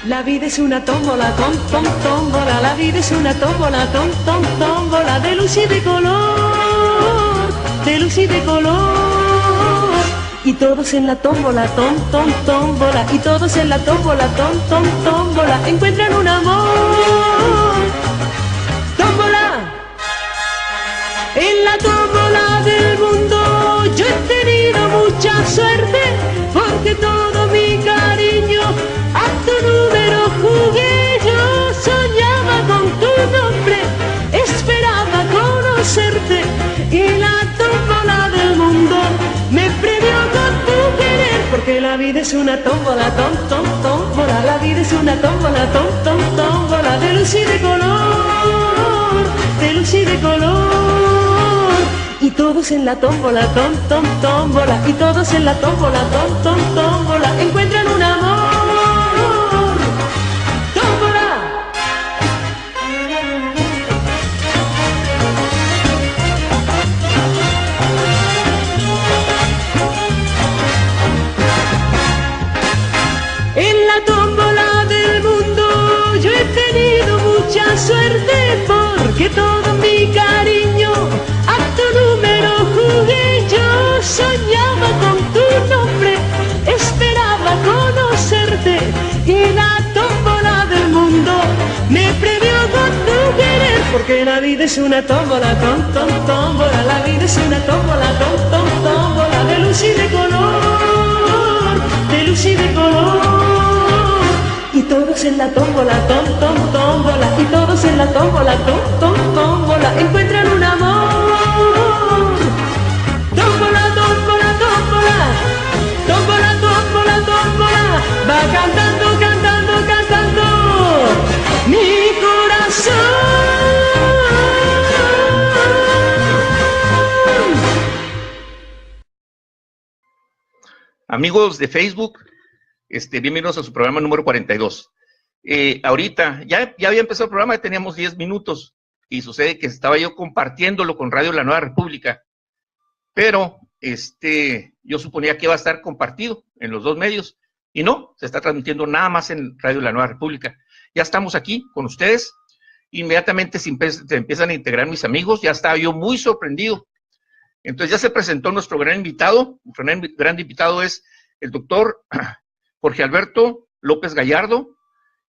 La vida es una tómbola, tómbola, la vida es una tómbola, tómbola, de luz y de color, de luz y de color. Y todos en la tómbola, tómbola, y todos en la tómbola, tómbola, encuentran un amor. Tómbola, en la tómbola del mundo yo he tenido mucha suerte, porque todo mi cariño a tu número jugué. Yo soñaba con tu nombre, esperaba conocerte, y la tómbola del mundo me premió con tu querer, porque la vida es una tómbola, tómbola, la vida es una tómbola, tómbola, de luz y de color, de luz y de color. Y todos en la tómbola, tómbola, y todos en la tómbola, tómbola, encuentran un amor. ¡Tómbola! En la tómbola del mundo yo he tenido mucha suerte, porque todo mi cariño a tu número jugué. Yo soñaba con tu nombre, esperaba conocerte, y la tómbola del mundo me premió con tu querer, porque la vida es una tómbola, tómbola, la vida es una tómbola, tómbola, de luz y de color, de luz y de color. Y todos en la tómbola, tómbola, y todos en la tómbola, tómbola, encuentran un amor. Tómbola, tómbola, tómbola, tómbola, tómbola, tómbola, va cantando, cantando, cantando mi corazón. Amigos de Facebook, bienvenidos a su programa número 42. Ahorita, ya había empezado el programa, ya teníamos 10 minutos, y sucede que estaba yo compartiéndolo con Radio La Nueva República, pero yo suponía que iba a estar compartido en los dos medios, y no, se está transmitiendo nada más en Radio La Nueva República. Ya estamos aquí con ustedes, inmediatamente se empiezan a integrar mis amigos, ya estaba yo muy sorprendido. Entonces ya se presentó nuestro gran invitado. Nuestro gran invitado es el doctor Jorge Alberto López Gallardo.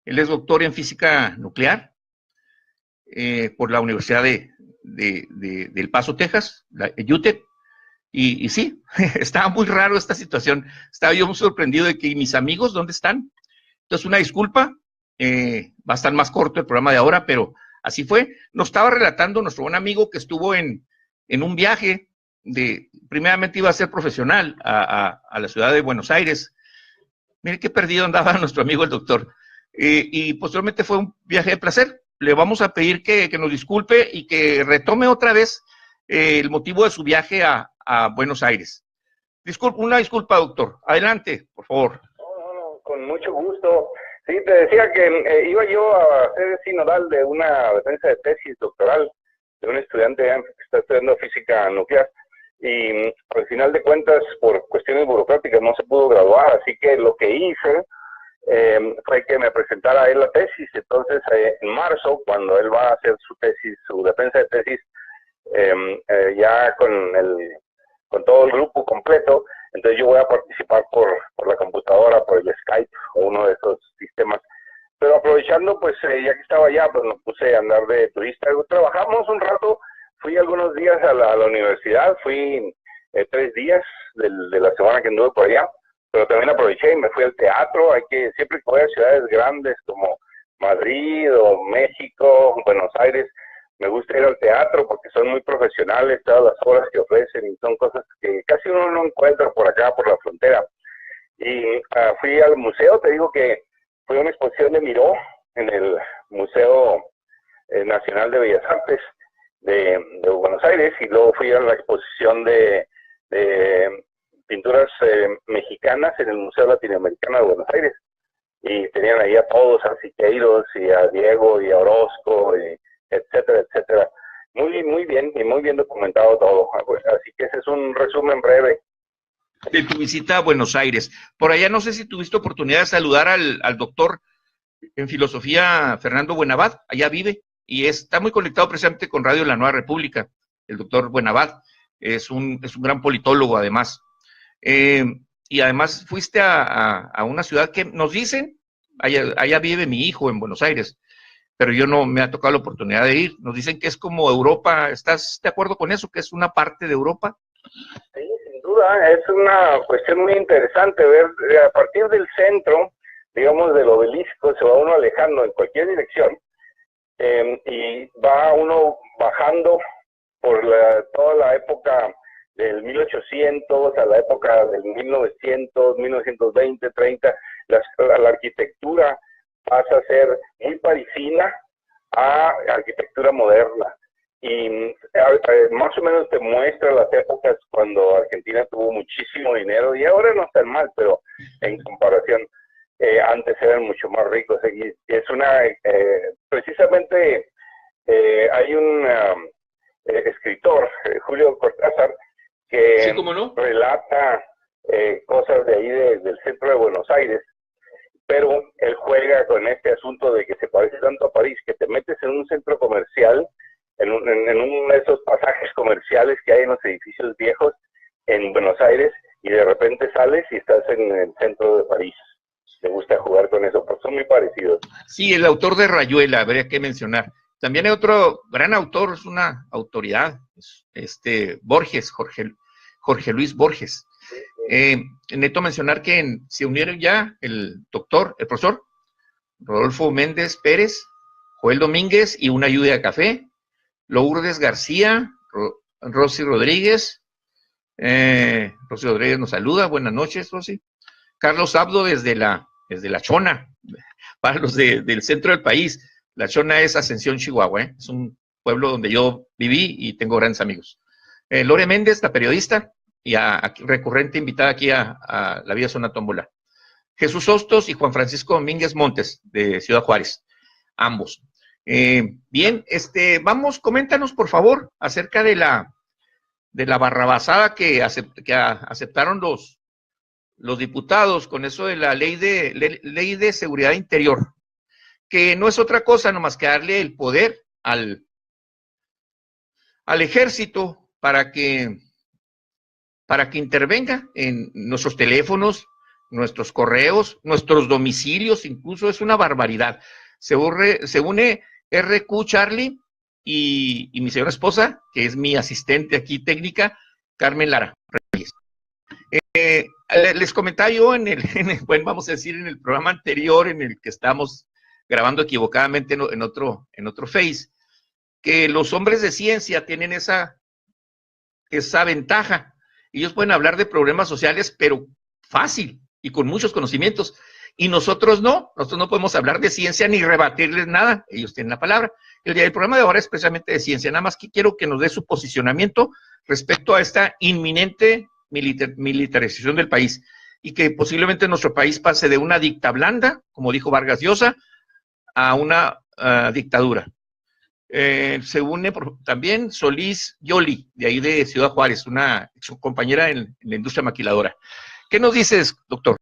Él es doctor en física nuclear por la Universidad de El Paso, Texas, la UTEP. Y sí, estaba muy raro esta situación. Estaba yo muy sorprendido de que mis amigos, ¿dónde están? Entonces, una disculpa, va a estar más corto el programa de ahora, pero así fue. Nos estaba relatando nuestro buen amigo que estuvo en un viaje primeramente iba a ser profesional a la ciudad de Buenos Aires. Mire qué perdido andaba nuestro amigo el doctor. Y posteriormente fue un viaje de placer. Le vamos a pedir que nos disculpe y que retome otra vez el motivo de su viaje a Buenos Aires. Una disculpa, doctor. Adelante, por favor. No, con mucho gusto. Sí, te decía que iba yo a ser sinodal de una defensa de tesis doctoral de un estudiante que está estudiando física nuclear. Y al final de cuentas, por cuestiones burocráticas, no se pudo graduar. Así que lo que hice fue que me presentara a él la tesis. Entonces, en marzo, cuando él va a hacer su tesis, su defensa de tesis, ya con todo el grupo completo, entonces yo voy a participar por la computadora, por el Skype o uno de esos sistemas. Pero aprovechando, pues ya que estaba allá, pues me puse a andar de turista. Trabajamos un rato, fui algunos días a la universidad, fui 3 días de la semana que anduve por allá, pero también aproveché y me fui al teatro. Siempre que voy a ciudades grandes como Madrid o México, Buenos Aires, me gusta ir al teatro porque son muy profesionales todas las obras que ofrecen y son cosas que casi uno no encuentra por acá, por la frontera. Y fui al museo, te digo que fue una exposición de Miró en el Museo Nacional de Bellas Artes de Buenos Aires, y luego fui a la exposición de pinturas mexicanas en el Museo Latinoamericano de Buenos Aires, y tenían ahí a todos, a Siqueiros y a Diego y a Orozco, y etcétera, etcétera. Muy bien, y muy bien documentado todo. Así que ese es un resumen breve de tu visita a Buenos Aires. Por allá no sé si tuviste oportunidad de saludar al doctor en filosofía Fernando Buenabad, allá vive, y está muy conectado precisamente con Radio La Nueva República, el doctor Buenabad, es un gran politólogo además. Y además fuiste a una ciudad que nos dicen, allá vive mi hijo en Buenos Aires, pero yo no me ha tocado la oportunidad de ir. Nos dicen que es como Europa. ¿Estás de acuerdo con eso, que es una parte de Europa? Sí, sin duda, es una cuestión muy interesante ver a partir del centro, digamos, del obelisco, se va uno alejando en cualquier dirección, y va uno bajando por toda la época del 1800 a la época del 1900, 1920, 30, la arquitectura pasa a ser muy parisina a arquitectura moderna. Y más o menos te muestra las épocas cuando Argentina tuvo muchísimo dinero, y ahora no están mal, pero en comparación, antes eran mucho más ricos. Y es precisamente hay un escritor, Julio Cortázar, que sí, ¿cómo no? relata cosas de ahí del centro de Buenos Aires, pero él juega con este asunto de que se parece tanto a París, que te metes en un centro comercial, en uno de esos pasajes comerciales que hay en los edificios viejos en Buenos Aires, y de repente sales y estás en el centro de París. Me gusta jugar con eso, porque son muy parecidos. Sí, el autor de Rayuela, habría que mencionar. También hay otro gran autor, es una autoridad, Borges, Jorge Luis Borges. Neto mencionar que se unieron ya el profesor Rodolfo Méndez Pérez, Joel Domínguez y una lluvia de café, Lourdes García, Rosy Rodríguez, Rosy Rodríguez nos saluda, buenas noches, Rosy. Carlos Abdo desde la Chona, para los del centro del país. La Chona es Ascensión, Chihuahua, es un pueblo donde yo viví y tengo grandes amigos. Lore Méndez, la periodista, y recurrente invitada aquí a La Vida es una tómbola. Jesús Hostos y Juan Francisco Domínguez Montes, de Ciudad Juárez, ambos. Bien, vamos, coméntanos por favor acerca de la barrabasada que aceptaron los diputados con eso de la ley de seguridad interior, que no es otra cosa nomás que darle el poder al ejército para que intervenga en nuestros teléfonos, nuestros correos, nuestros domicilios, incluso es una barbaridad. Se une RQ Charlie y mi señora esposa, que es mi asistente aquí técnica, Carmen Lara Reyes. Les comentaba yo bueno, vamos a decir, en el programa anterior en el que estamos grabando equivocadamente en otro Face, que los hombres de ciencia tienen esa ventaja. Ellos pueden hablar de problemas sociales, pero fácil y con muchos conocimientos. Y nosotros no podemos hablar de ciencia ni rebatirles nada. Ellos tienen la palabra. El programa de ahora es precisamente de ciencia. Nada más que quiero que nos dé su posicionamiento respecto a esta inminente militarización del país y que posiblemente nuestro país pase de una dicta blanda, como dijo Vargas Llosa, a una dictadura. Se une también Solís Yoli, de ahí de Ciudad Juárez, su compañera en la industria maquiladora. ¿Qué nos dices, doctor?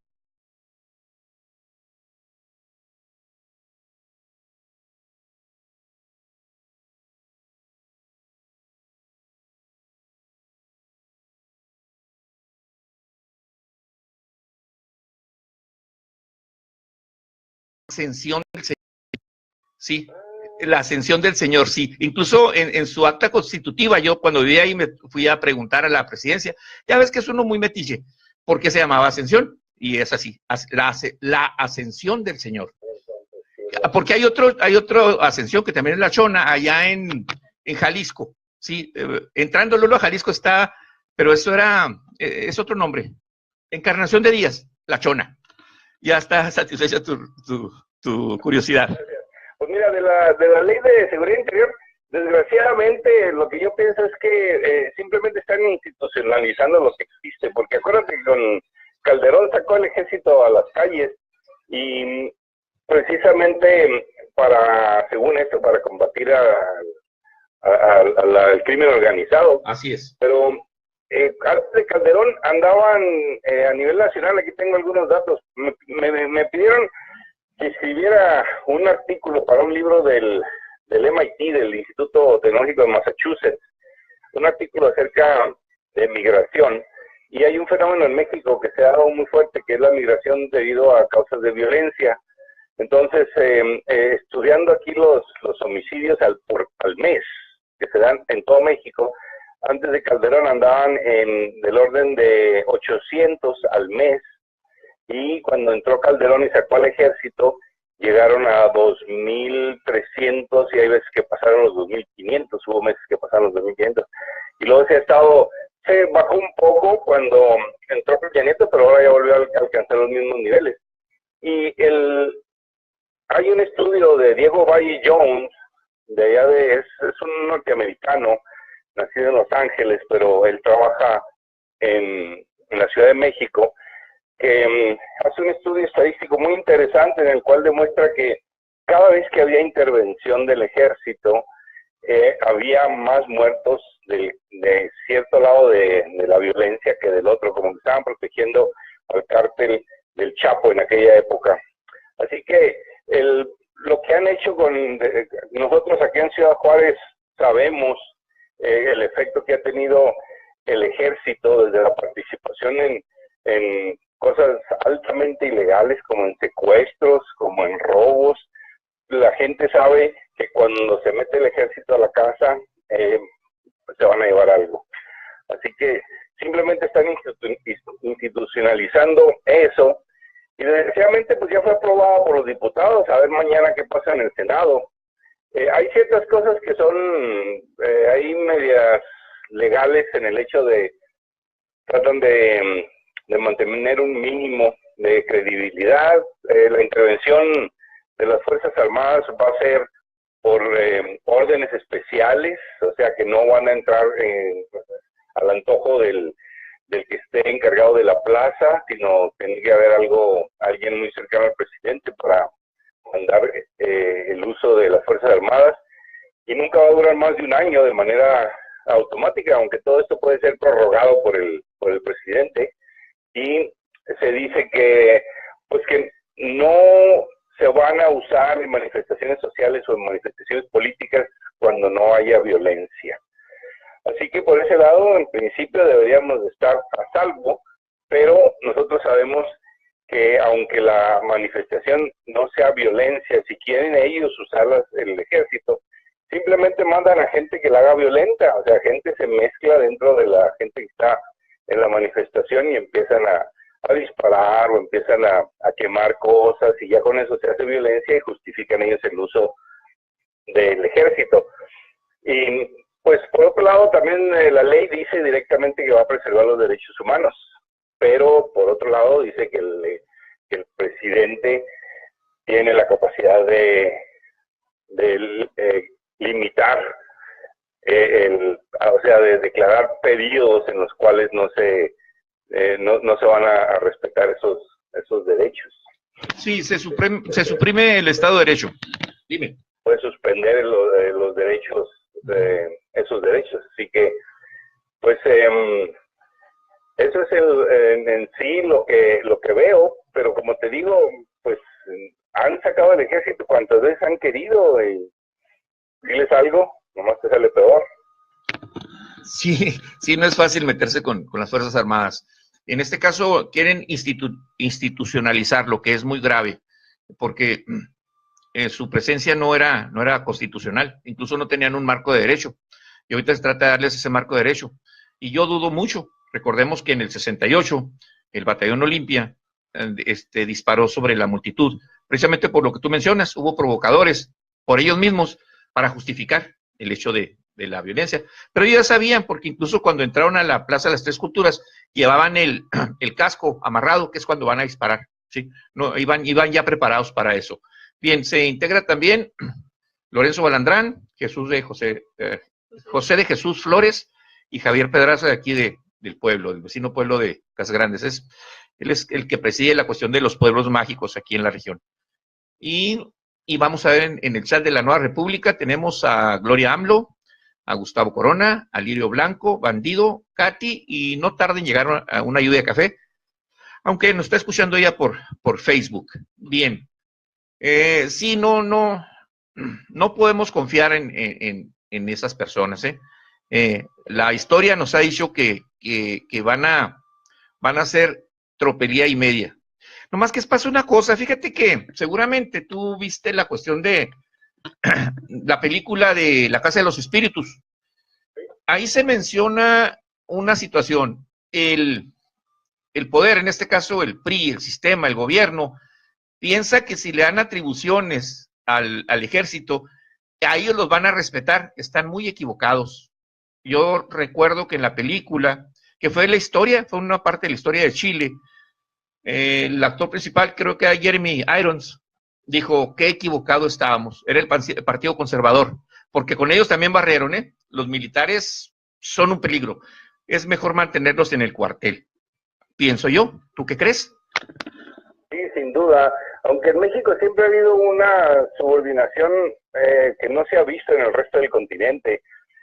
Ascensión del Señor, sí, la ascensión del Señor, sí. Incluso en su acta constitutiva, yo cuando vivía ahí me fui a preguntar a la presidencia, ya ves que es uno muy metiche, ¿por qué se llamaba ascensión? Y es así, la ascensión del Señor. Porque hay otro ascensión que también es la Chona, allá en Jalisco, sí, entrando luego a Jalisco está, pero eso es otro nombre, Encarnación de Díaz, la Chona. Ya está satisfecha tu curiosidad. Pues mira, de la ley de seguridad interior, desgraciadamente lo que yo pienso es que simplemente están institucionalizando lo que existe, porque acuérdate que con Calderón sacó el ejército a las calles y precisamente según esto, para combatir al crimen organizado. Así es. Pero antes de Calderón andaban a nivel nacional, aquí tengo algunos datos, me pidieron si escribiera un artículo para un libro del MIT, del Instituto Tecnológico de Massachusetts, un artículo acerca de migración, y hay un fenómeno en México que se ha dado muy fuerte, que es la migración debido a causas de violencia. Entonces, estudiando aquí los homicidios al mes que se dan en todo México, antes de Calderón andaban del orden de 800 al mes, y cuando entró Calderón y sacó al ejército, llegaron a 2.300, y hay veces que pasaron los 2.500, hubo meses que pasaron los 2.500, y luego se bajó un poco cuando entró Peña Nieto, pero ahora ya volvió a alcanzar los mismos niveles. Y hay un estudio de Diego Valle Jones, de allá es un norteamericano, nacido en Los Ángeles, pero él trabaja en la Ciudad de México, que hace un estudio estadístico muy interesante en el cual demuestra que cada vez que había intervención del ejército, había más muertos de cierto lado de la violencia que del otro, como que estaban protegiendo al cártel del Chapo en aquella época. Así que lo que han hecho nosotros aquí en Ciudad Juárez sabemos el efecto que ha tenido el ejército desde la participación en cosas altamente ilegales, como en secuestros, como en robos. La gente sabe que cuando se mete el ejército a la casa, se van a llevar algo. Así que simplemente están institucionalizando eso, y desgraciadamente pues ya fue aprobado por los diputados. A ver mañana qué pasa en el Senado. Hay ciertas cosas que son ahí medias legales, en el hecho de tratan de mantener un mínimo de credibilidad. La intervención de las Fuerzas Armadas va a ser por órdenes especiales, o sea que no van a entrar al antojo del que esté encargado de la plaza, sino tiene que haber alguien muy cercano al presidente para mandar el uso de las Fuerzas Armadas, y nunca va a durar más de un año de manera automática, aunque todo esto puede ser prorrogado por el presidente. Y se dice que no se van a usar en manifestaciones sociales o en manifestaciones políticas cuando no haya violencia. Así que por ese lado, en principio deberíamos de estar a salvo, pero nosotros sabemos que aunque la manifestación no sea violencia, si quieren ellos usar el ejército, simplemente mandan a gente que la haga violenta. O sea, gente se mezcla dentro de la gente que está en la manifestación y empiezan a disparar o empiezan a quemar cosas, y ya con eso se hace violencia y justifican ellos el uso del ejército. Y pues por otro lado también la ley dice directamente que va a preservar los derechos humanos, pero por otro lado dice que el presidente tiene la capacidad de limitar, o sea, de declarar periodos en los cuales no se van a respetar esos derechos. Sí, se suprime el Estado de Derecho. Dime. Puede suspender los derechos, esos derechos. Así que, pues, eso es en sí lo que veo, pero como te digo, pues, han sacado al ejército cuantas veces han querido, y diles algo, nomás te sale peor. Sí, no es fácil meterse con las Fuerzas Armadas. En este caso quieren institucionalizar, lo que es muy grave, porque su presencia no era constitucional, incluso no tenían un marco de derecho, y ahorita se trata de darles ese marco de derecho. Y yo dudo mucho. Recordemos que en el 68, el Batallón Olimpia disparó sobre la multitud, precisamente por lo que tú mencionas. Hubo provocadores por ellos mismos para justificar el hecho de la violencia, pero ellos ya sabían, porque incluso cuando entraron a la Plaza de las Tres Culturas, llevaban el casco amarrado, que es cuando van a disparar, ¿sí? No, iban ya preparados para eso. Bien, se integra también Lorenzo Balandrán, José de Jesús Flores y Javier Pedraza, de aquí del pueblo, del vecino pueblo de Casgrandes. Él es el que preside la cuestión de los pueblos mágicos aquí en la región. Y vamos a ver en el chat de la Nueva República, tenemos a Gloria AMLO, a Gustavo Corona, a Lirio Blanco, Bandido, Katy, y no tarden en llegar a una lluvia de café, aunque nos está escuchando ella por Facebook. Bien, Sí, no podemos confiar en esas personas. La historia nos ha dicho que van a ser tropelía y media. Nomás que pasa una cosa, fíjate que seguramente tú viste la cuestión de la película de La Casa de los Espíritus. Ahí se menciona una situación, el poder, en este caso el PRI, el sistema, el gobierno, piensa que si le dan atribuciones al ejército, a ellos los van a respetar. Están muy equivocados. Yo recuerdo que en la película, que fue la historia, fue una parte de la historia de Chile, el actor principal, creo que era Jeremy Irons, dijo qué equivocado estábamos. Era el Partido Conservador, porque con ellos también barrieron, los militares son un peligro. Es mejor mantenerlos en el cuartel, pienso yo. ¿Tú qué crees? Sí, sin duda. Aunque en México siempre ha habido una subordinación que no se ha visto en el resto del continente.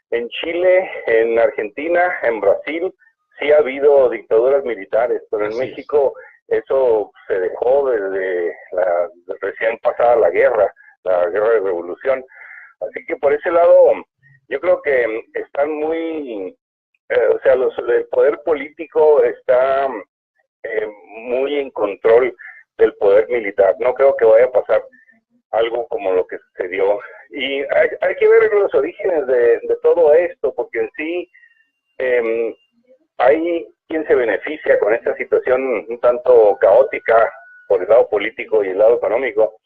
En Chile, en Argentina, en Brasil, sí ha habido dictaduras militares, pero en México eso se dejó desde recién pasada la guerra de revolución. Así que por ese lado, yo creo que están muy, o sea, el poder político está muy en control del poder militar. No creo que vaya a pasar algo como lo que sucedió. Y hay que ver los orígenes de todo esto, porque en sí hay quien se beneficia con esta situación un tanto caótica por el lado político y el lado económico,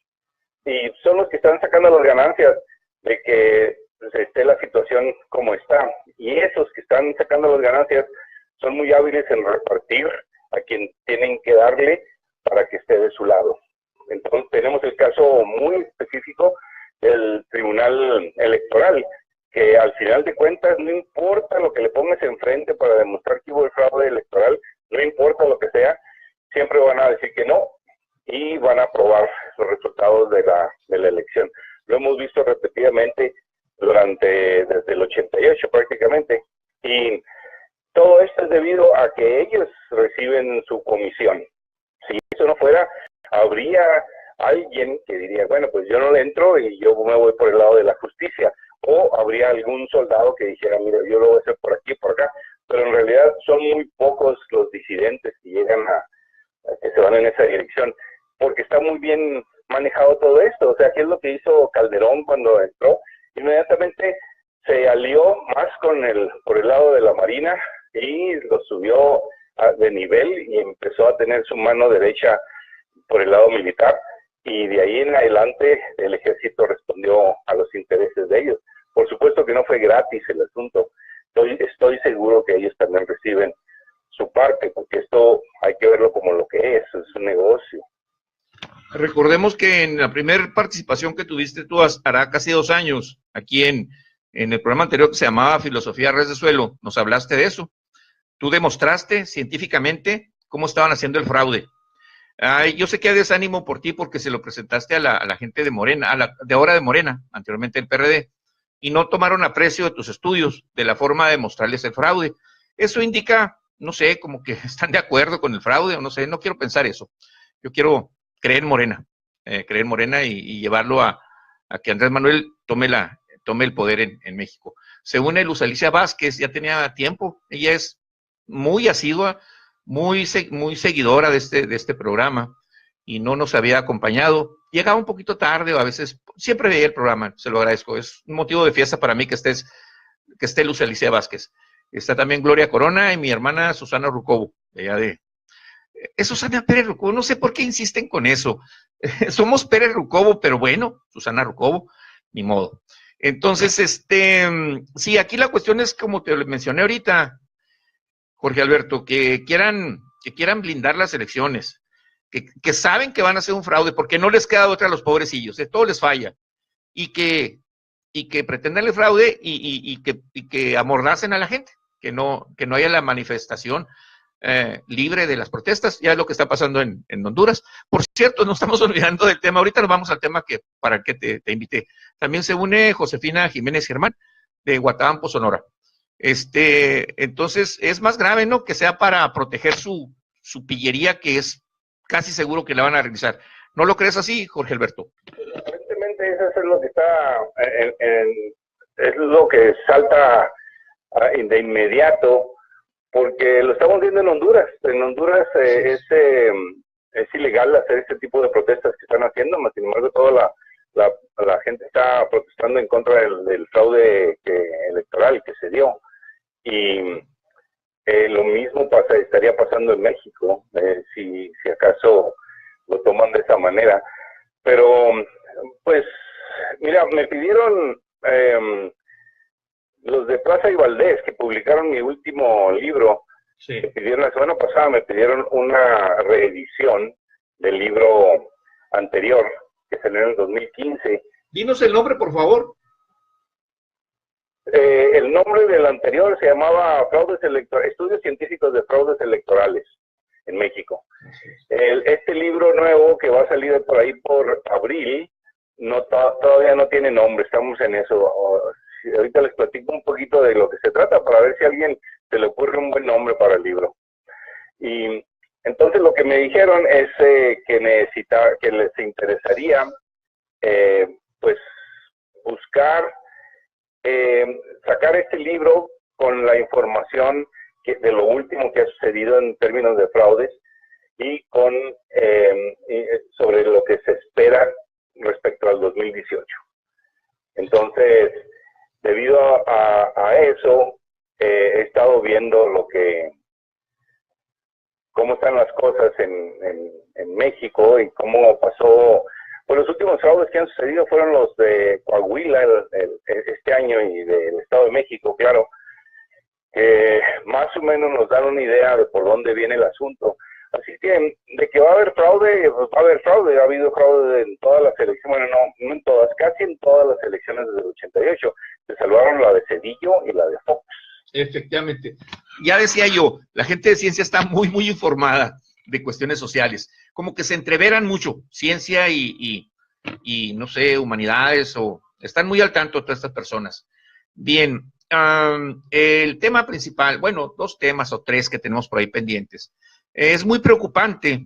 y son los que están sacando las ganancias de que esté la situación como está, y esos que están sacando las ganancias son muy hábiles en repartir a quien tienen que darle para que esté de su lado. Entonces tenemos el caso muy específico del Tribunal Electoral, que al final de cuentas no importa lo que le pongas enfrente para demostrar que hubo el fraude electoral, no importa lo que sea, siempre van a decir que no y van a aprobar los resultados de la elección. Lo hemos visto repetidamente desde el 88 prácticamente, y todo esto es debido a que ellos reciben su comisión. Si eso no fuera, habría alguien que diría, bueno, pues yo no le entro y yo me voy por el lado de la justicia. O habría algún soldado que dijera, mira, yo lo voy a hacer por aquí, por acá. Pero en realidad son muy pocos los disidentes que llegan que se van en esa dirección, porque está muy bien manejado todo esto. O sea, ¿qué es lo que hizo Calderón cuando entró? Inmediatamente se alió más por el lado de la Marina y lo subió de nivel y empezó a tener su mano derecha por el lado militar, y de ahí en adelante el ejército respondió a los intereses de ellos. Por supuesto que no fue gratis el asunto. Estoy seguro que ellos también reciben su parte, porque esto hay que verlo como lo que es un negocio. Recordemos que en la primera participación que tuviste tú hará casi 2 años, aquí en el programa anterior que se llamaba Filosofía Res de Suelo, nos hablaste de eso. Tú demostraste científicamente cómo estaban haciendo el fraude. Yo sé que hay desánimo por ti porque se lo presentaste a la gente de Morena, de ahora de Morena, anteriormente el PRD, y no tomaron aprecio de tus estudios, de la forma de mostrarles el fraude. Eso indica, no sé, como que están de acuerdo con el fraude, o no sé, no quiero pensar eso. Yo quiero creer en Morena y llevarlo a que Andrés Manuel tome el poder en México. Según Luz Alicia Vázquez, ya tenía tiempo, ella es muy asidua, muy seguidora de este programa, y no nos había acompañado. Llegaba un poquito tarde, o a veces, siempre veía el programa, se lo agradezco. Es un motivo de fiesta para mí que esté Luz Alicia Vázquez. Está también Gloria Corona y mi hermana Susana Rucobo, es Susana Pérez Rucobo, no sé por qué insisten con eso. Somos Pérez Rucobo, pero bueno, Susana Rucobo, ni modo. Entonces, sí, aquí la cuestión es, como te mencioné ahorita, Jorge Alberto, que quieran blindar las elecciones, que saben que van a hacer un fraude, porque no les queda otra a los pobrecillos, todo les falla, y que pretendan el fraude y que amordacen a la gente, que no haya la manifestación libre de las protestas. Ya es lo que está pasando en Honduras. Por cierto, no estamos olvidando del tema, ahorita nos vamos al tema para el que te invité. También se une Josefina Jiménez Germán, de Guatabampo, Sonora. Entonces es más grave, ¿no? Que sea para proteger su pillería, que es casi seguro que la van a realizar. ¿No lo crees así, Jorge Alberto? Aparentemente eso es lo que está, es lo que salta de inmediato, porque lo estamos viendo en Honduras. En Honduras es ilegal hacer este tipo de protestas que están haciendo, más sin embargo toda la gente está protestando en contra del fraude electoral que se dio. Y lo mismo estaría pasando en México, si acaso lo toman de esa manera. Pero, pues, mira, me pidieron los de Plaza y Valdés, que publicaron mi último libro, Sí. me pidieron la semana pasada, me pidieron una reedición del libro anterior, que salió en el 2015. Dinos el nombre, por favor. El nombre del anterior se llamaba Estudios Científicos de Fraudes Electorales en México. Este libro nuevo que va a salir por ahí por abril, todavía no tiene nombre, estamos en eso. Ahorita les platico un poquito de lo que se trata para ver si a alguien se le ocurre un buen nombre para el libro. Y entonces lo que me dijeron es que les interesaría pues buscar sacar este libro con la información de lo último que ha sucedido en términos de fraudes y sobre lo que se espera respecto al 2018. Entonces, debido a eso, he estado viendo cómo están las cosas en México y cómo pasó. Pues los últimos fraudes que han sucedido fueron los de Coahuila este año y del Estado de México, claro, que más o menos nos dan una idea de por dónde viene el asunto. Así que de que va a haber fraude, pues va a haber fraude. Ha habido fraude en todas las elecciones, bueno, no en todas, casi en todas las elecciones desde el 88. Se salvaron la de Cedillo y la de Fox. Efectivamente. Ya decía yo, la gente de ciencia está muy, muy informada de cuestiones sociales. Como que se entreveran mucho, ciencia y no sé, humanidades, o están muy al tanto todas estas personas. Bien, el tema principal, bueno, 2 temas o 3 que tenemos por ahí pendientes. Es muy preocupante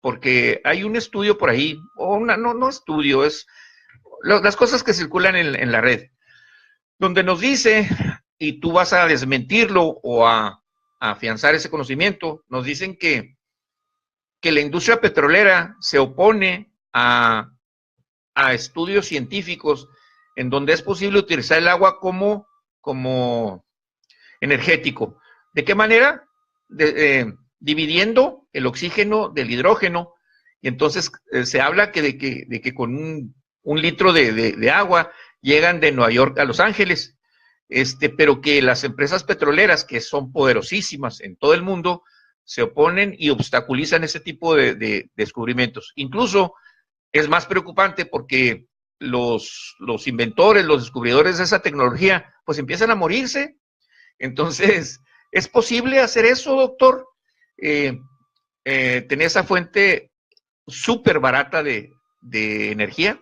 porque hay un estudio por ahí, o no estudio, es las cosas que circulan en la red, donde nos dice, y tú vas a desmentirlo o a afianzar ese conocimiento, nos dicen que la industria petrolera se opone a estudios científicos en donde es posible utilizar el agua como energético. ¿De qué manera? Dividiendo el oxígeno del hidrógeno, y entonces se habla de que con un litro de agua llegan de Nueva York a Los Ángeles, pero que las empresas petroleras, que son poderosísimas en todo el mundo, se oponen y obstaculizan ese tipo de descubrimientos. Incluso es más preocupante porque los inventores, los descubridores de esa tecnología, pues empiezan a morirse. Entonces, ¿es posible hacer eso, doctor? Tener esa fuente súper barata de energía.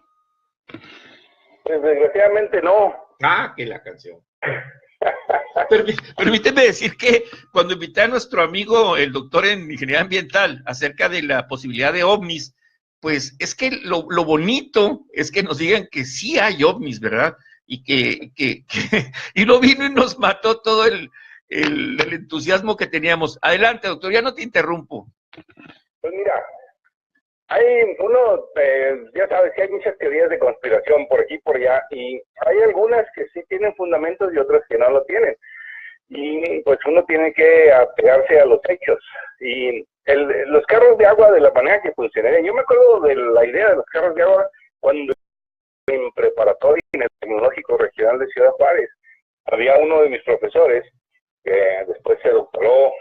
Pues desgraciadamente no. Ah, que la canción. Permíteme decir que cuando invité a nuestro amigo, el doctor en Ingeniería Ambiental, acerca de la posibilidad de ovnis, pues es que lo bonito es que nos digan que sí hay ovnis, ¿verdad? Y y lo vino y nos mató todo el entusiasmo que teníamos. Adelante, doctor, ya no te interrumpo. Pues mira, ya sabes que hay muchas teorías de conspiración por aquí y por allá, y hay algunas que sí tienen fundamentos y otras que no lo tienen. Y pues uno tiene que apegarse a los hechos. Y los carros de agua, de la manera que funcionarían, yo me acuerdo de la idea de los carros de agua cuando en preparatoria en el Tecnológico Regional de Ciudad Juárez había uno de mis profesores que después se doctoró,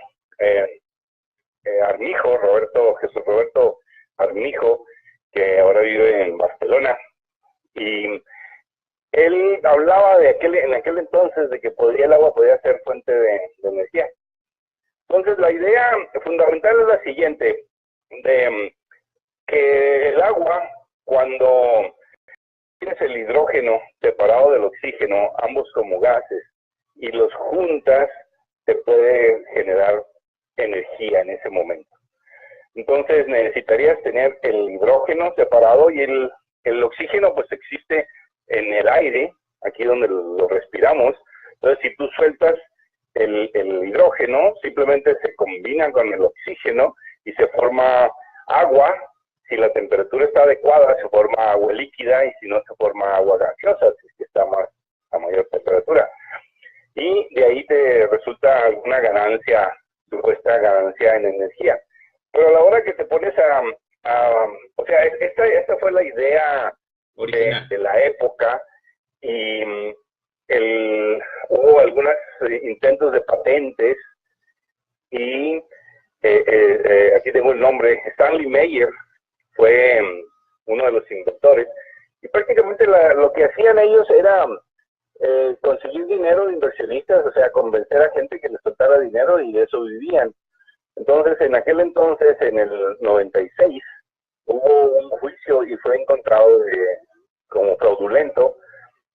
Jesús Roberto Armijo, que ahora vive en Barcelona, y él hablaba en aquel entonces de que el agua podía ser fuente de energía. Entonces la idea fundamental es la siguiente, de que el agua, cuando tienes el hidrógeno separado del oxígeno, ambos como gases, y los juntas, te puede generar energía en ese momento. Entonces, Entonces necesitarías tener el hidrógeno separado y el oxígeno pues existe en el aire, aquí donde lo respiramos. Entonces si tú sueltas el hidrógeno, simplemente se combina con el oxígeno y se forma agua. Si la temperatura está adecuada, se forma agua líquida, y si no, se forma agua gaseosa, si es que está a mayor temperatura. Y de ahí te resulta alguna ganancia, supuesta ganancia en energía. Pero a la hora que te pones o sea, esta fue la idea de la época, y hubo algunos intentos de patentes, y aquí tengo el nombre. Stanley Meyer fue uno de los inventores, y prácticamente lo que hacían ellos era conseguir dinero de inversionistas, o sea, convencer a gente que les soltara dinero, y de eso vivían. Entonces, en aquel entonces, en el 96, hubo un juicio y fue encontrado como fraudulento,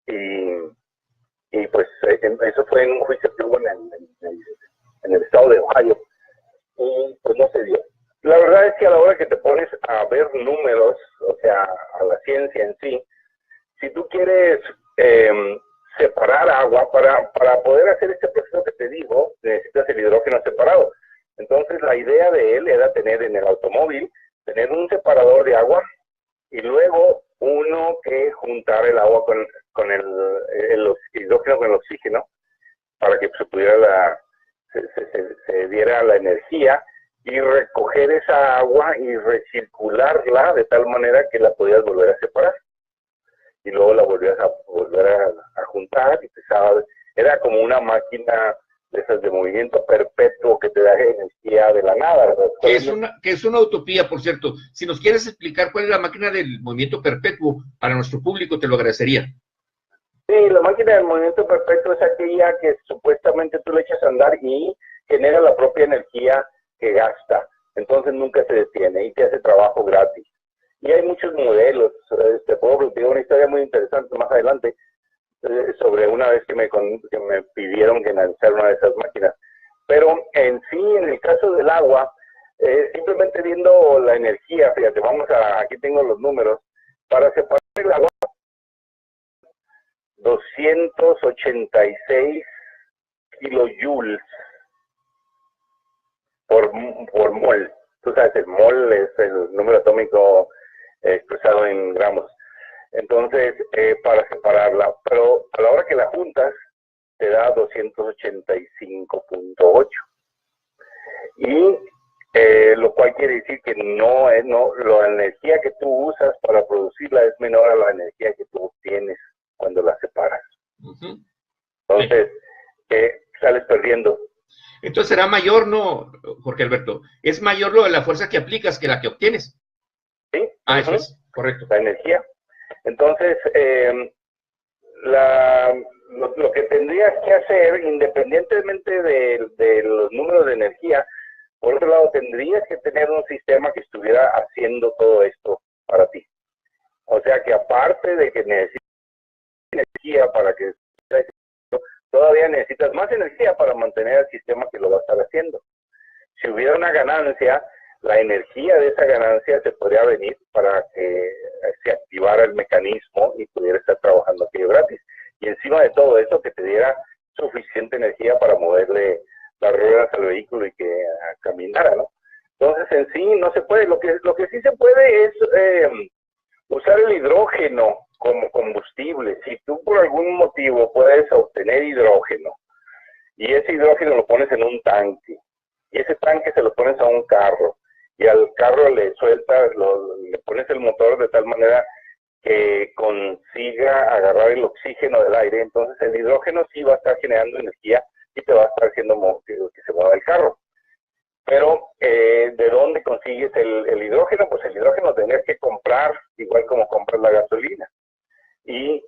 y pues eso fue en un juicio que hubo en el estado de Ohio, y pues no se dio. La verdad es que a la hora que te pones a ver números, o sea, a la ciencia en sí, si tú quieres separar agua, para poder hacer este proceso que te digo, necesitas el hidrógeno separado. Entonces la idea de él era tener en el automóvil, tener un separador de agua, y luego uno que juntar el agua con el hidrógeno con el oxígeno, para que se diera la energía, y recoger esa agua y recircularla de tal manera que la podías volver a separar. Y luego la volvías a volver a juntar, y era como una máquina de esas de movimiento perpetuo que te da energía de la nada, ¿verdad? Que es una utopía, por cierto. Si nos quieres explicar cuál es la máquina del movimiento perpetuo para nuestro público, te lo agradecería. Sí, la máquina del movimiento perpetuo es aquella que supuestamente tú le echas a andar y genera la propia energía que gasta. Entonces nunca se detiene y te hace trabajo gratis. Y hay muchos modelos. Te puedo platicar una historia muy interesante más adelante sobre una vez que me pidieron que analizara una de esas máquinas. Pero en sí, en el caso del agua, simplemente viendo la energía, fíjate, aquí tengo los números, para separar el agua, 286 kilojoules por mol. Tú sabes, el mol es el número atómico expresado en gramos. Entonces, para separarla, pero a la hora que la juntas, te da 285.8. Y lo cual quiere decir que la energía que tú usas para producirla es menor a la energía que tú obtienes cuando la separas. Uh-huh. Entonces, sales perdiendo. Entonces será mayor, ¿no, Jorge Alberto? Es mayor lo de la fuerza que aplicas que la que obtienes. Sí. Eso es, correcto. La energía. Entonces, lo que tendrías que hacer, independientemente de los números de energía, por otro lado, tendrías que tener un sistema que estuviera haciendo todo esto para ti. O sea que aparte de que necesitas energía para que todavía necesitas más energía para mantener el sistema que lo va a estar haciendo. Si hubiera una ganancia, la energía de esa ganancia se podría venir para que se activara el mecanismo y pudiera estar trabajando aquello gratis. Y encima de todo eso, que te diera suficiente energía para moverle las ruedas al vehículo y que caminara, ¿no? Entonces, en sí, no se puede. Lo que sí se puede es usar el hidrógeno como combustible. Si tú por algún motivo puedes obtener hidrógeno, y ese hidrógeno lo pones en un tanque, y ese tanque se lo pones a un carro, y al carro le sueltas, le pones el motor de tal manera que consiga agarrar el oxígeno del aire, entonces el hidrógeno sí va a estar generando energía y te va a estar haciendo que se mueva el carro. Pero, ¿de dónde consigues el hidrógeno? Pues el hidrógeno lo tendrías que comprar, igual como compras la gasolina. Y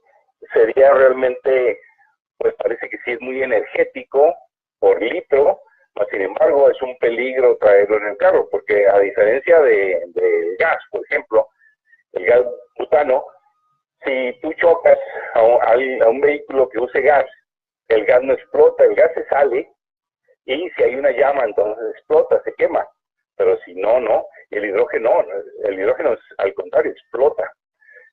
sería realmente, pues parece que sí es muy energético por litro, pero sin embargo es un peligro traerlo en el carro, porque a diferencia del gas, por ejemplo, el gas butano, si tú chocas a un vehículo que use gas, el gas no explota, el gas se sale, y si hay una llama, entonces explota, se quema. Pero si no, no. y el hidrógeno al contrario, explota.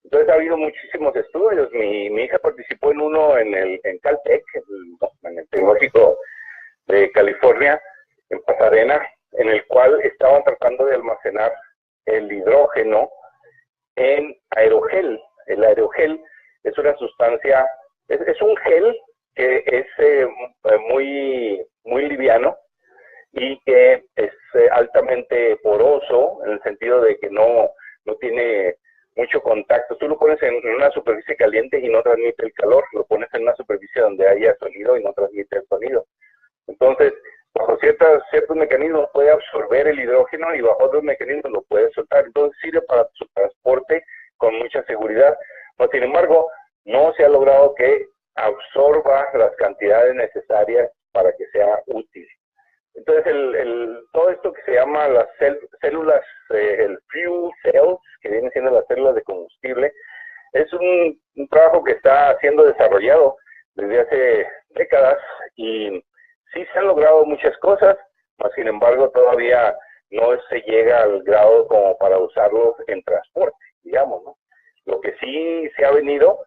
Entonces ha habido muchísimos estudios. Mi hija participó en uno en Caltech, en el Tecnológico de California, en Pasadena, en el cual estaban tratando de almacenar el hidrógeno en aerogel. El aerogel es una sustancia, es un gel que es muy liviano y que es altamente poroso, en el sentido de que no tiene mucho contacto. Tú lo pones en una superficie caliente y no transmite el calor, lo pones en una superficie donde haya sonido y no transmite el sonido. Entonces, bajo ciertos mecanismos puede absorber el hidrógeno y bajo otros mecanismos lo puede soltar. Entonces sirve para su transporte con mucha seguridad. Pero, sin embargo, no se ha logrado que absorba las cantidades necesarias para que sea útil. Entonces, todo esto que se llama las células, el fuel cells, que vienen siendo las células de combustible, es un trabajo que está siendo desarrollado desde hace décadas y sí se han logrado muchas cosas, pero sin embargo todavía no se llega al grado como para usarlos en transporte, digamos, ¿no? Lo que sí se ha venido,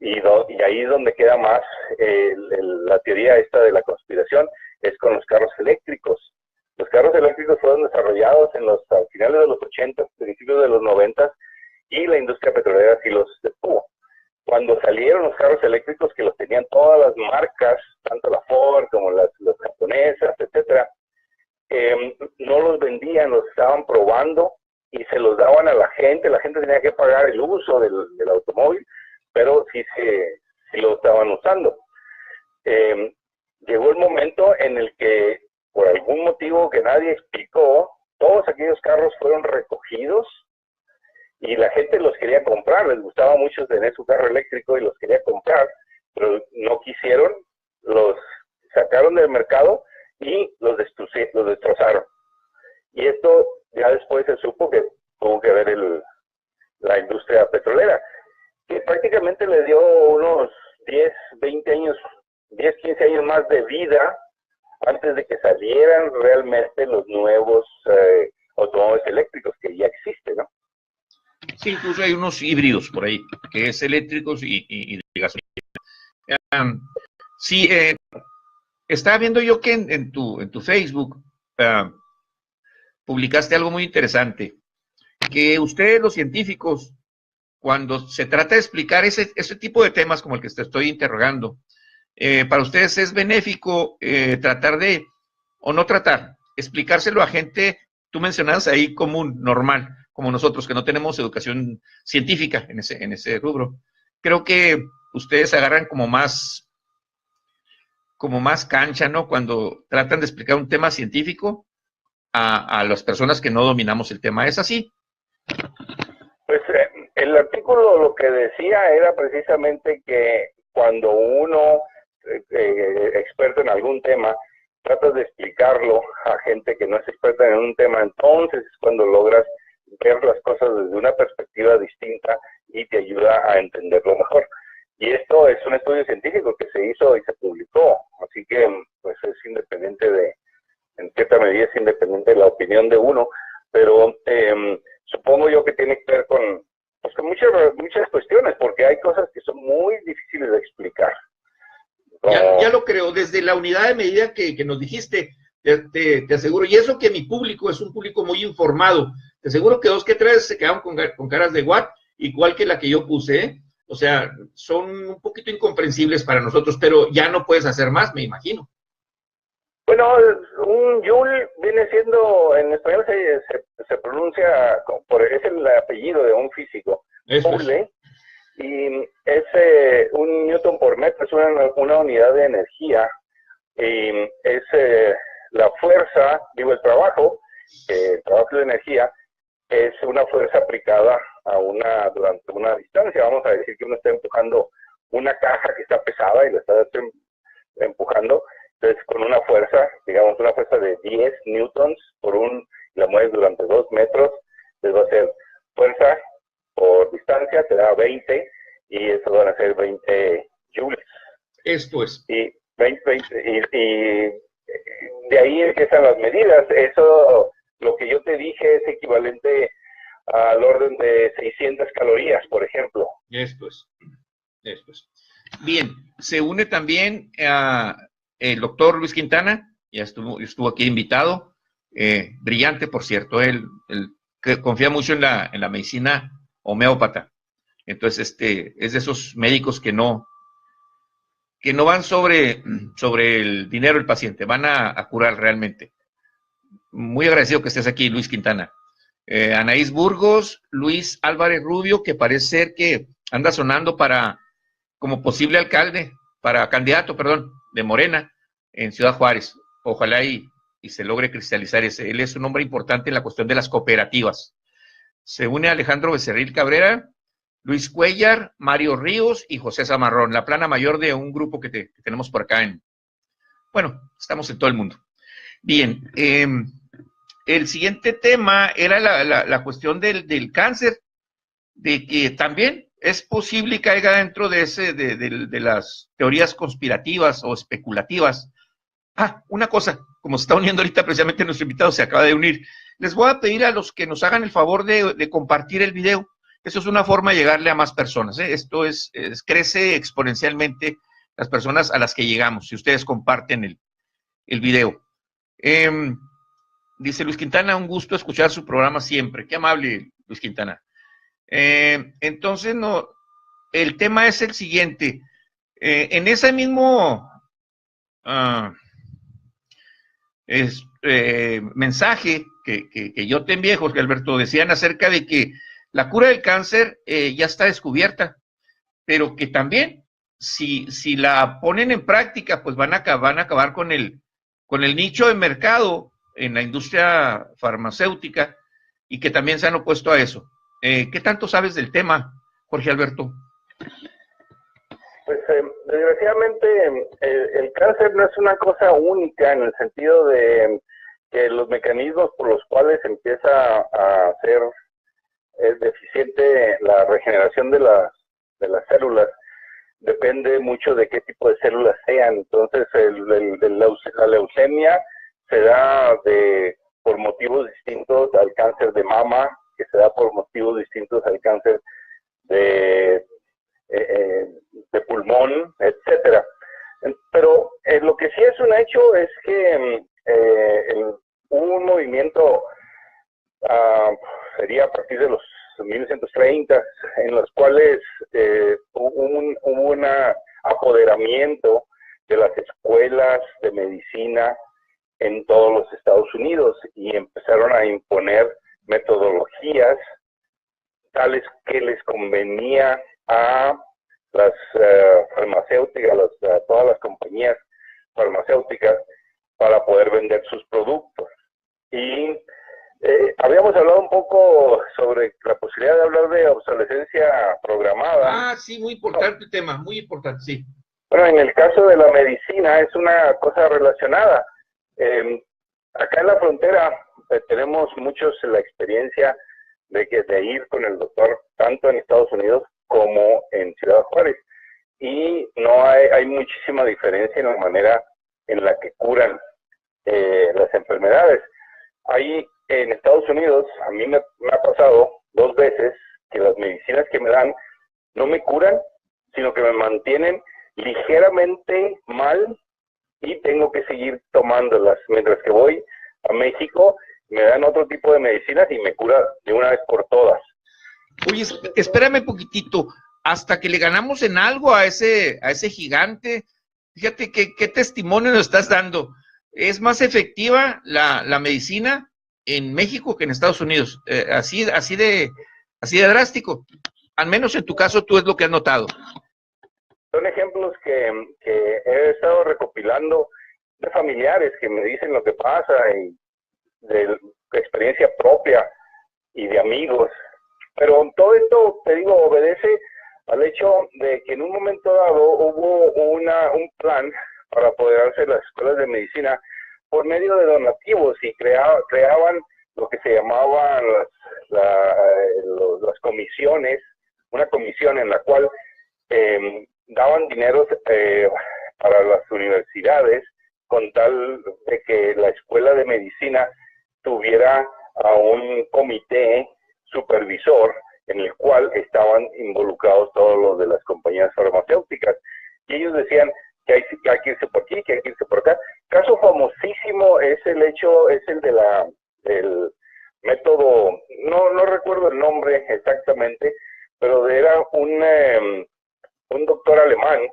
y ahí es donde queda más la teoría esta de la conspiración, es con los carros eléctricos. Los carros eléctricos fueron desarrollados a finales de los 80, principios de los 90, y la industria petrolera sí los detuvo. Cuando salieron los carros eléctricos, que los tenían todas las marcas, tanto la Ford como las japonesas, etcétera, no los vendían, los estaban probando y se los daban a la gente tenía que pagar el uso del automóvil, pero sí lo estaban usando. Llegó el momento en el que, por algún motivo que nadie explicó, todos aquellos carros fueron recogidos y la gente los quería comprar, les gustaba mucho tener su carro eléctrico y los quería comprar, pero no quisieron, los sacaron del mercado y los destrozaron. Y esto ya después se supo que tuvo que ver la industria petrolera, que prácticamente le dio unos 10, 15 años más de vida antes de que salieran realmente los nuevos automóviles eléctricos que ya existen, ¿no? Sí, incluso hay unos híbridos por ahí, que es eléctricos y de gasolina. Sí, estaba viendo yo que en tu Facebook publicaste algo muy interesante, que ustedes los científicos, cuando se trata de explicar ese tipo de temas como el que te estoy interrogando, para ustedes es benéfico tratar de, o no tratar, explicárselo a gente, tú mencionabas ahí común, normal, como nosotros, que no tenemos educación científica en ese rubro. Creo que ustedes agarran como más cancha, ¿no? Cuando tratan de explicar un tema científico a las personas que no dominamos el tema. ¿Es así? Pues el artículo lo que decía era precisamente que cuando uno, experto en algún tema, trata de explicarlo a gente que no es experta en un tema, entonces es cuando logras ver las cosas desde una perspectiva distinta y te ayuda a entenderlo mejor. Y esto es un estudio científico que se hizo y se publicó, así que pues es independiente en cierta medida es independiente de la opinión de uno, pero supongo yo que tiene que ver con muchas cuestiones, porque hay cosas que son muy difíciles de explicar. Ya lo creo, desde la unidad de medida que nos dijiste, te aseguro, y eso que mi público es un público muy informado, te aseguro que 2 que 3 se quedaron con caras de what, igual que la que yo puse, ¿eh? O sea, son un poquito incomprensibles para nosotros, pero ya no puedes hacer más, me imagino. Bueno, un Joule viene siendo, en español se pronuncia, es el apellido de un físico, Joule, y es un newton por metro, es una unidad de energía, y es la fuerza, el trabajo de energía, es una fuerza aplicada durante una distancia. Vamos a decir que uno está empujando una caja que está pesada y la está empujando, entonces con una fuerza, digamos una fuerza de 10 newtons la mueves durante 2 metros, entonces va a ser fuerza por distancia, te da 20 y eso van a ser 20 joules. Esto es. Y de ahí empiezan las medidas. Eso lo que yo te dije es equivalente al orden de 600 calorías, por ejemplo. Esto es. Bien, se une también el doctor Luis Quintana, ya estuvo aquí invitado, brillante, por cierto, él que confía mucho en la medicina homeópata. Entonces, es de esos médicos que no van sobre el dinero del paciente, van a curar realmente. Muy agradecido que estés aquí, Luis Quintana. Anaís Burgos, Luis Álvarez Rubio, que parece ser que anda sonando como posible candidato, de Morena en Ciudad Juárez. Ojalá y se logre cristalizar ese. Él es un hombre importante en la cuestión de las cooperativas. Se une Alejandro Becerril Cabrera, Luis Cuellar, Mario Ríos y José Zamarrón, la plana mayor de un grupo que tenemos por acá. Estamos en todo el mundo. Bien, el siguiente tema era la cuestión del cáncer, de que también es posible que caiga dentro de las teorías conspirativas o especulativas. Una cosa, como se está uniendo ahorita precisamente nuestro invitado, se acaba de unir. Les voy a pedir a los que nos hagan el favor de compartir el video. Eso es una forma de llegarle a más personas, ¿eh? Esto crece exponencialmente las personas a las que llegamos, si ustedes comparten el video. Dice Luis Quintana, un gusto escuchar su programa siempre. Qué amable, Luis Quintana. Entonces, el tema es el siguiente. En ese mismo mensaje que yo te envié, Jorge Alberto, decían acerca de que la cura del cáncer ya está descubierta, pero que también, si la ponen en práctica, pues van a acabar con el nicho de mercado en la industria farmacéutica, y que también se han opuesto a eso. ¿Qué tanto sabes del tema, Jorge Alberto? Pues desgraciadamente el cáncer no es una cosa única en el sentido de que los mecanismos por los cuales empieza a ser deficiente la regeneración de las células depende mucho de qué tipo de células sean. Entonces la leucemia se da por motivos distintos al cáncer de mama, que se da por motivos distintos al cáncer de pulmón, etcétera. Pero lo que sí es un hecho es que hubo un movimiento, sería a partir de los 1930, en los cuales hubo un apoderamiento de las escuelas de medicina en todos los Estados Unidos, y empezaron a imponer metodologías tales que les convenía a las farmacéuticas, todas las compañías farmacéuticas, para poder vender sus productos. Y habíamos hablado un poco sobre la posibilidad de hablar de obsolescencia programada. Sí, muy importante el tema, muy importante, sí. Bueno, en el caso de la medicina es una cosa relacionada. Acá en la frontera tenemos muchos la experiencia de ir con el doctor tanto en Estados Unidos como en Ciudad Juárez, y no hay muchísima diferencia en la manera en la que curan las enfermedades. Ahí en Estados Unidos a mí me ha pasado 2 veces que las medicinas que me dan no me curan, sino que me mantienen ligeramente mal y tengo que seguir tomándolas, mientras que voy a México, me dan otro tipo de medicinas y me cura de una vez por todas. Oye, espérame un poquitito, hasta que le ganamos en algo a ese gigante. Fíjate qué testimonio nos estás dando. ¿Es más efectiva la medicina en México que en Estados Unidos? Así de drástico. Al menos en tu caso, tú es lo que has notado. Son ejemplos que he estado recopilando de familiares que me dicen lo que pasa, y de experiencia propia y de amigos. Pero todo esto, te digo, obedece al hecho de que en un momento dado hubo un plan para apoderarse de las escuelas de medicina por medio de donativos, y creaban lo que se llamaban las comisiones, una comisión en la cual daban dinero para las universidades con tal de que la escuela de medicina tuviera a un comité supervisor en el cual estaban involucrados todos los de las compañías farmacéuticas. Y ellos decían que hay que irse por aquí, que hay que irse por acá. Caso famosísimo es el del método, no recuerdo el nombre exactamente, pero era un doctor alemán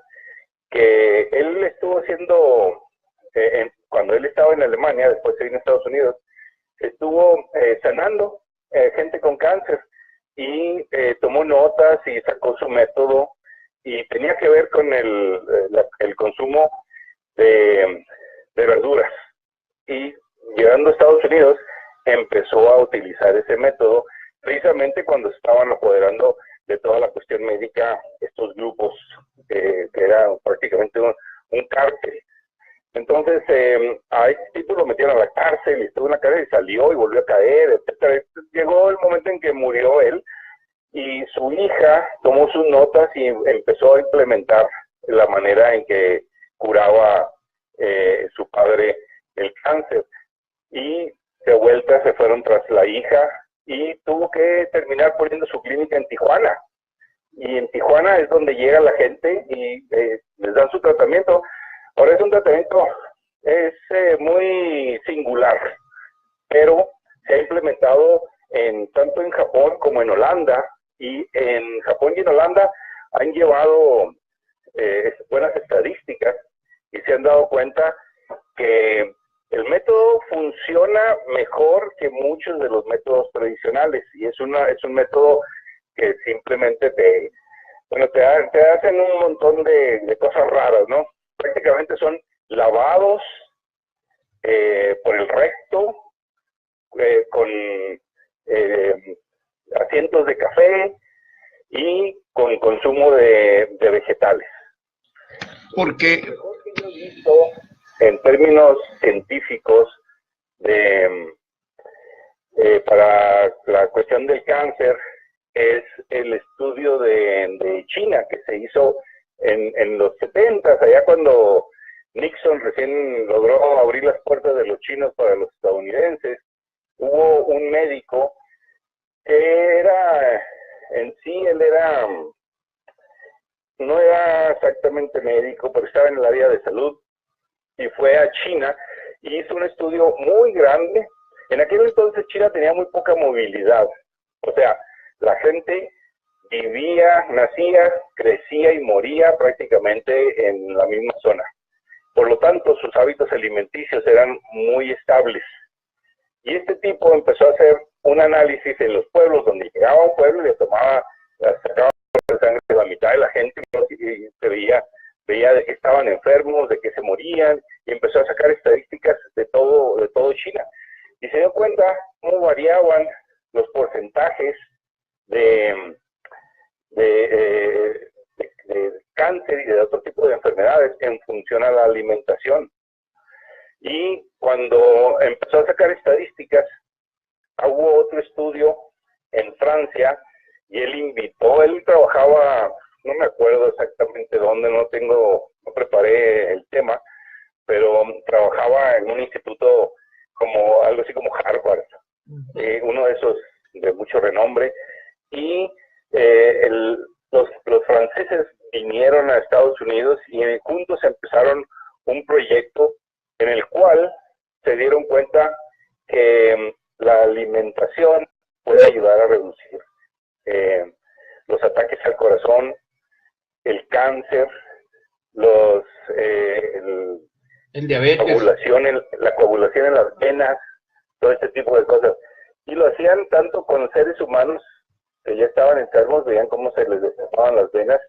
que él estuvo haciendo, cuando él estaba en Alemania, después se vino a Estados Unidos, estuvo sanando gente con cáncer y tomó notas y sacó su método y tenía que ver con el consumo de verduras. Y llegando a Estados Unidos empezó a utilizar ese método precisamente cuando estaban apoderando de toda la cuestión médica estos grupos que era prácticamente un cártel. Entonces a este tipo lo metieron a la cárcel y estuvo en la cárcel y salió y volvió a caer, etcétera. Llegó el momento en que murió él y su hija tomó sus notas y empezó a implementar la manera en que curaba su padre el cáncer. Y de vuelta se fueron tras la hija y tuvo que terminar poniendo su clínica en Tijuana. Y en Tijuana es donde llega la gente y les dan su tratamiento. Ahora es un tratamiento muy singular, pero se ha implementado tanto en Japón como en Holanda, y en Japón y en Holanda han llevado buenas estadísticas y se han dado cuenta que el método funciona mejor que muchos de los métodos tradicionales, y es un método que simplemente te hacen un montón de cosas raras, ¿no? Prácticamente son lavados por el recto, con asientos de café y con consumo de vegetales. Porque Lo mejor que yo he visto en términos científicos para la cuestión del cáncer es el estudio de China que se hizo en los 70s, allá cuando Nixon recién logró abrir las puertas de los chinos para los estadounidenses. Hubo un médico que no era exactamente médico, pero estaba en el área de salud, y fue a China y hizo un estudio muy grande. En aquel entonces China tenía muy poca movilidad, o sea, la gente vivía, nacía, crecía y moría prácticamente en la misma zona. Por lo tanto, sus hábitos alimenticios eran muy estables. Y este tipo empezó a hacer un análisis en los pueblos, donde llegaba a un pueblo y le sacaba la sangre de la mitad de la gente, y se veía de que estaban enfermos, de que se morían, y empezó a sacar estadísticas de todo China. Y se dio cuenta cómo variaban los porcentajes de cáncer y de otro tipo de enfermedades en función a la alimentación. Y cuando empezó a sacar estadísticas, hubo otro estudio en Francia, y él trabajaba, no me acuerdo exactamente dónde, no preparé el tema, pero trabajaba en un instituto algo así como Harvard, uno de esos de mucho renombre, y los franceses vinieron a Estados Unidos y juntos empezaron un proyecto en el cual se dieron cuenta que la alimentación puede ayudar a reducir los ataques al corazón, el cáncer, el diabetes, la coagulación en las venas, todo este tipo de cosas. Y lo hacían tanto con seres humanos que ya estaban enfermos, veían cómo se les destapaban las venas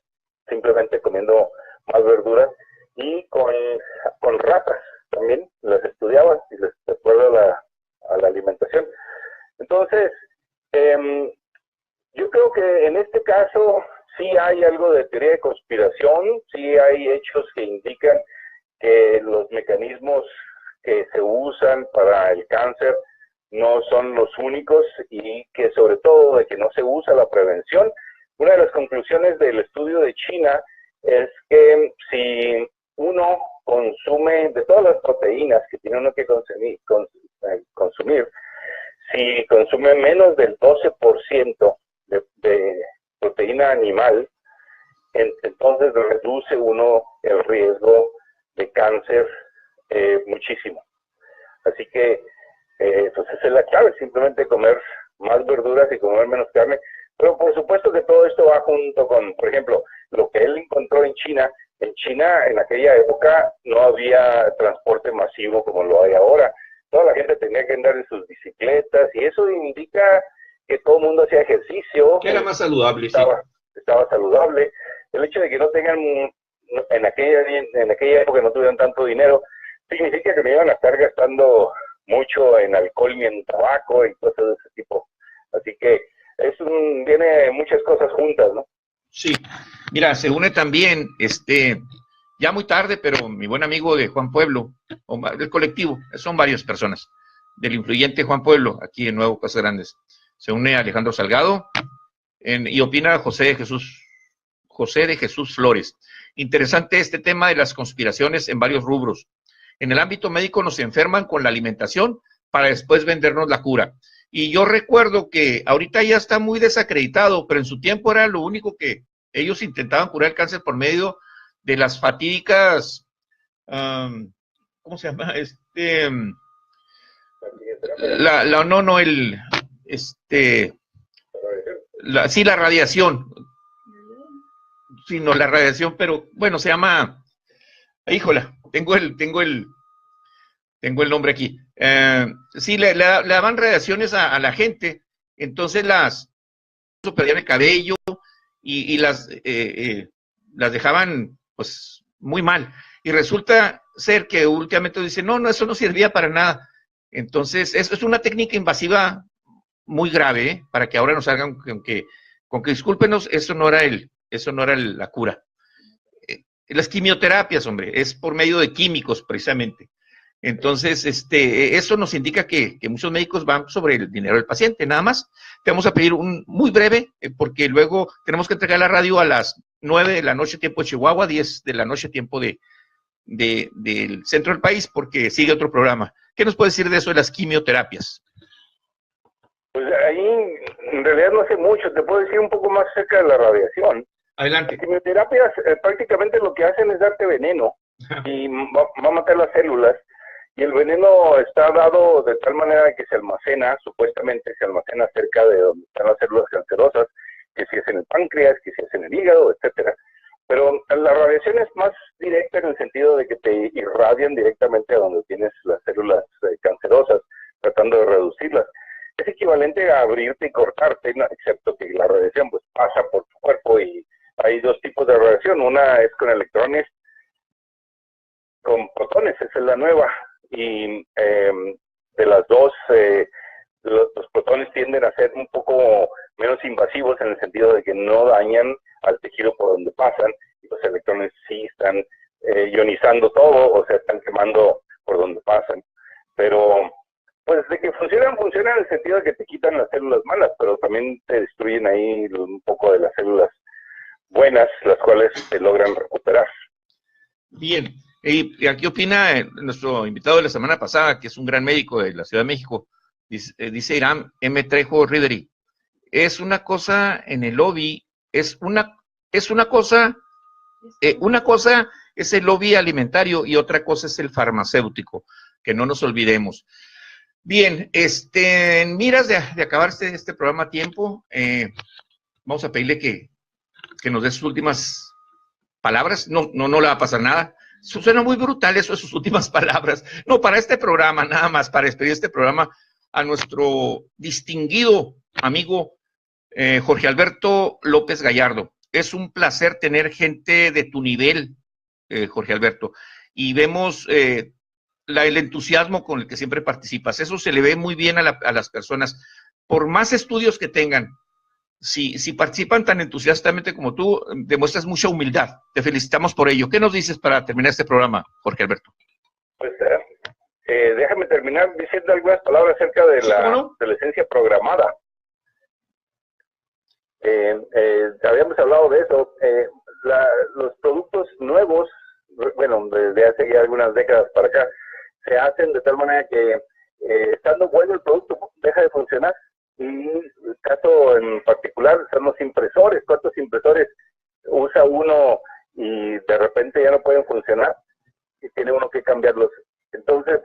simplemente comiendo más verduras, y con ratas también las estudiaban y les recuerda a la alimentación. Entonces, yo creo que en este caso sí hay algo de teoría de conspiración, sí hay hechos que indican que los mecanismos que se usan para el cáncer no son los únicos, y que sobre todo de que no se usa la prevención. Una de las conclusiones del estudio de China es que si uno consume de todas las proteínas que tiene uno que consumir, si consume menos del 12% de proteína animal, entonces reduce uno el riesgo de cáncer muchísimo. Así que pues esa es la clave, simplemente comer más verduras y comer menos carne. Pero por supuesto que todo esto va junto con, por ejemplo, lo que él encontró en China. En China, en aquella época, no había transporte masivo como lo hay ahora. Toda la gente tenía que andar en sus bicicletas y eso indica que todo el mundo hacía ejercicio. Que era más saludable, estaba saludable. El hecho de que no tengan, en aquella época no tuvieran tanto dinero, significa que no iban a estar gastando mucho en alcohol y en tabaco y cosas de ese tipo. Así que viene muchas cosas juntas, ¿no? Sí, mira, se une también, ya muy tarde, pero mi buen amigo de Juan Pueblo, del colectivo, son varias personas, del influyente Juan Pueblo, aquí en Nuevo Casas Grandes. Se une Alejandro Salgado y opina José de Jesús Flores. Interesante este tema de las conspiraciones en varios rubros. En el ámbito médico nos enferman con la alimentación para después vendernos la cura. Y yo recuerdo que ahorita ya está muy desacreditado, pero en su tiempo era lo único que ellos intentaban curar el cáncer por medio de las fatídicas, ¿cómo se llama? La radiación. Sí, no, la radiación, pero bueno, se llama, híjola, tengo el nombre aquí. Sí, le daban radiaciones a la gente, entonces perdían el cabello y las dejaban pues muy mal. Y resulta ser que últimamente dicen, no, eso no servía para nada. Entonces, es una técnica invasiva muy grave, para que ahora nos hagan con que discúlpenos, eso no era la cura. Las quimioterapias, hombre, es por medio de químicos precisamente. Entonces, eso nos indica que muchos médicos van sobre el dinero del paciente, nada más. Te vamos a pedir un muy breve, porque luego tenemos que entregar la radio a las 9 de la noche, tiempo de Chihuahua, 10 de la noche, tiempo del centro del país, porque sigue otro programa. ¿Qué nos puede decir de eso de las quimioterapias? Pues ahí, en realidad no sé mucho, te puedo decir un poco más acerca de la radiación. Adelante. Las quimioterapias prácticamente lo que hacen es darte veneno y va a matar las células. Y el veneno está dado de tal manera que se almacena, supuestamente se almacena cerca de donde están las células cancerosas, que si es en el páncreas, que si es en el hígado, etcétera. Pero la radiación es más directa en el sentido de que te irradian directamente a donde tienes las células cancerosas, tratando de reducirlas. Es equivalente a abrirte y cortarte, ¿no? Excepto que la radiación pues pasa por tu cuerpo y hay dos tipos de radiación. Una es con electrones, con protones, esa es la nueva. Y de las dos, los protones tienden a ser un poco menos invasivos en el sentido de que no dañan al tejido por donde pasan, y los electrones sí están ionizando todo, o sea, están quemando por donde pasan. Pero, pues, de que funcionan en el sentido de que te quitan las células malas, pero también te destruyen ahí un poco de las células buenas, las cuales se logran recuperar. Bien. Y aquí opina nuestro invitado de la semana pasada, que es un gran médico de la Ciudad de México, dice Irán M. Trejo Riveri, es una cosa en el lobby, una cosa es el lobby alimentario y otra cosa es el farmacéutico, que no nos olvidemos. Bien, en miras de acabar este programa a tiempo, vamos a pedirle que nos dé sus últimas palabras, no le va a pasar nada. Suena muy brutal eso de sus últimas palabras. No, para este programa, nada más, para despedir este programa, a nuestro distinguido amigo Jorge Alberto López Gallardo. Es un placer tener gente de tu nivel, Jorge Alberto, y vemos el entusiasmo con el que siempre participas. Eso se le ve muy bien a las personas. Por más estudios que tengan, si participan tan entusiastamente como tú, demuestras mucha humildad. Te felicitamos por ello. ¿Qué nos dices para terminar este programa, Jorge Alberto? Pues déjame terminar diciendo algunas palabras acerca de la esencia programada. Habíamos hablado de eso. Los productos nuevos, bueno, desde hace ya algunas décadas para acá, se hacen de tal manera que estando bueno el producto, deja de funcionar. Y el caso en particular son los impresores. ¿Cuántos impresores usa uno y de repente ya no pueden funcionar y tiene uno que cambiarlos? Entonces,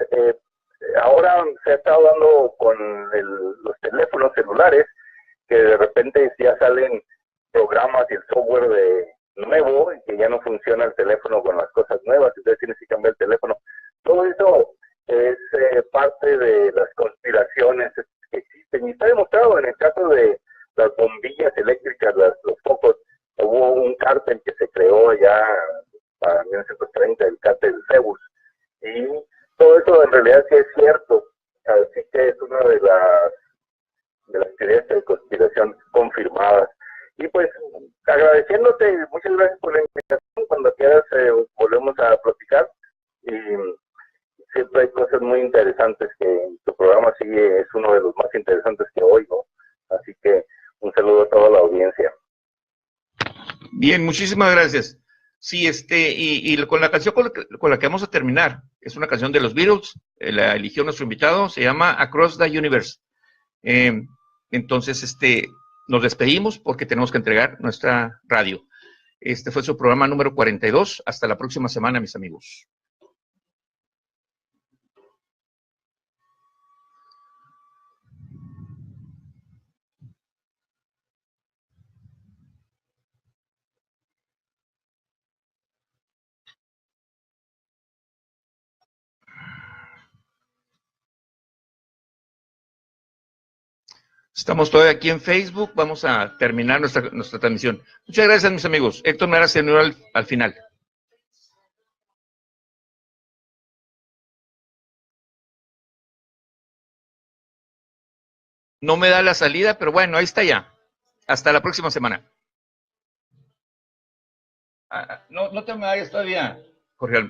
ahora se ha estado dando con los teléfonos celulares, que de repente ya salen programas y el software nuevo y que ya no funciona el teléfono con las cosas nuevas, entonces tienes que cambiar el teléfono. Todo eso es parte de las conspiraciones que existen y está demostrado en el caso de las bombillas eléctricas, los focos. Hubo un cártel que se creó ya para 1930, el cártel Zeus, y todo eso en realidad sí es cierto, así que es una de las teorías de conspiración confirmadas. Y pues agradeciéndote, muchas gracias por la invitación. Cuando quieras volvemos a platicar, y siempre hay cosas muy interesantes que tu programa sigue, es uno de los más interesantes que oigo, así que un saludo a toda la audiencia. Bien, muchísimas gracias. Sí, y con la canción con la que vamos a terminar, es una canción de los Beatles, la eligió nuestro invitado, se llama Across the Universe. Entonces, nos despedimos porque tenemos que entregar nuestra radio. Este fue su programa número 42. Hasta la próxima semana, mis amigos. Estamos todavía aquí en Facebook. Vamos a terminar nuestra transmisión. Muchas gracias, mis amigos. Héctor Mera se unió al final. No me da la salida, pero bueno, ahí está ya. Hasta la próxima semana. No te me vayas todavía, Jorge.